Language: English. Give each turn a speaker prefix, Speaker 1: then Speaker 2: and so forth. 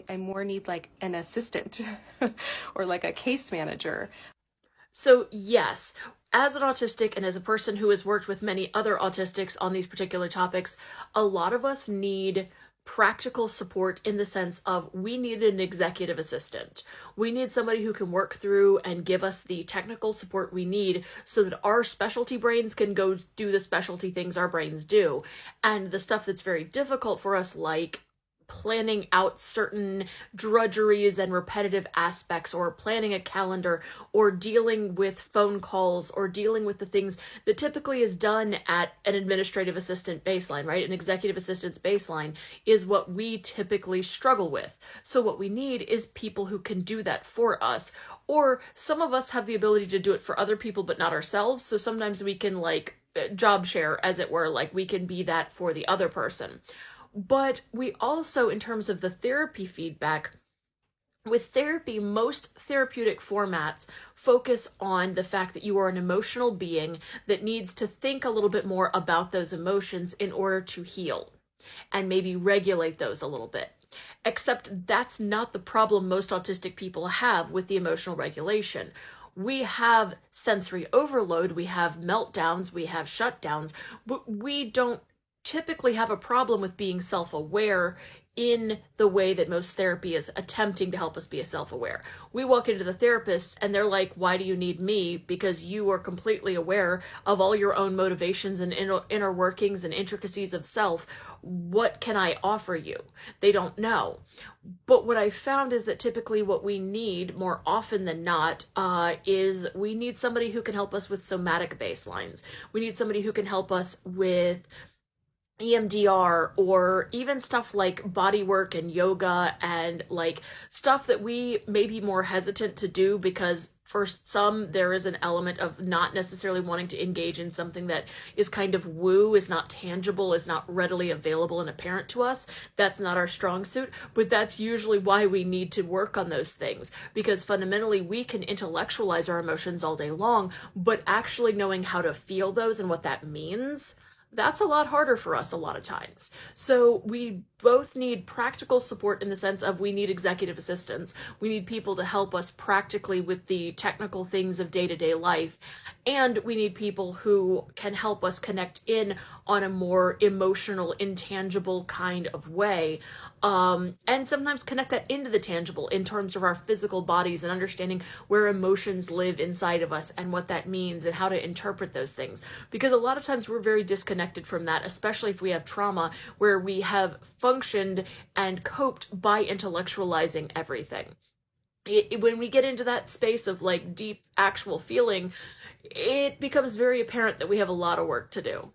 Speaker 1: I more need like an assistant or like a case manager.
Speaker 2: So, yes, as an autistic and as a person who has worked with many other autistics on these particular topics, a lot of us need practical support in the sense of we need an executive assistant. We need somebody who can work through and give us the technical support we need so that our specialty brains can go do the specialty things our brains do. And the stuff that's very difficult for us, like planning out certain drudgeries and repetitive aspects, or planning a calendar, or dealing with phone calls, or dealing with the things that typically is done at an administrative assistant baseline, right? An executive assistant's baseline is what we typically struggle with. So what we need is people who can do that for us. Or some of us have the ability to do it for other people, but not ourselves. So sometimes we can like job share, as it were, like we can be that for the other person. But we also, in terms of the therapy feedback, with therapy, most therapeutic formats focus on the fact that you are an emotional being that needs to think a little bit more about those emotions in order to heal and maybe regulate those a little bit. Except that's not the problem most autistic people have with the emotional regulation. We have sensory overload, we have meltdowns, we have shutdowns, but we don't typically have a problem with being self aware in the way that most therapy is attempting to help us be self-aware. We walk into the therapist and they're like, why do you need me? Because you are completely aware of all your own motivations and inner workings and intricacies of self. What can I offer you? They don't know. But what I found is that typically what we need more often than not is we need somebody who can help us with somatic baselines. We need somebody who can help us with EMDR, or even stuff like body work and yoga, and like stuff that we may be more hesitant to do because for some there is an element of not necessarily wanting to engage in something that is kind of woo, is not tangible, is not readily available and apparent to us. That's not our strong suit, but that's usually why we need to work on those things, because fundamentally we can intellectualize our emotions all day long, but actually knowing how to feel those and what that means, that's a lot harder for us a lot of times. So we both need practical support in the sense of we need executive assistants. We need people to help us practically with the technical things of day-to-day life. And we need people who can help us connect in on a more emotional, intangible kind of way. And sometimes connect that into the tangible in terms of our physical bodies and understanding where emotions live inside of us and what that means and how to interpret those things. Because a lot of times we're very disconnected from that, especially if we have trauma where we have functioned and coped by intellectualizing everything. When we get into that space of like deep actual feeling, it becomes very apparent that we have a lot of work to do.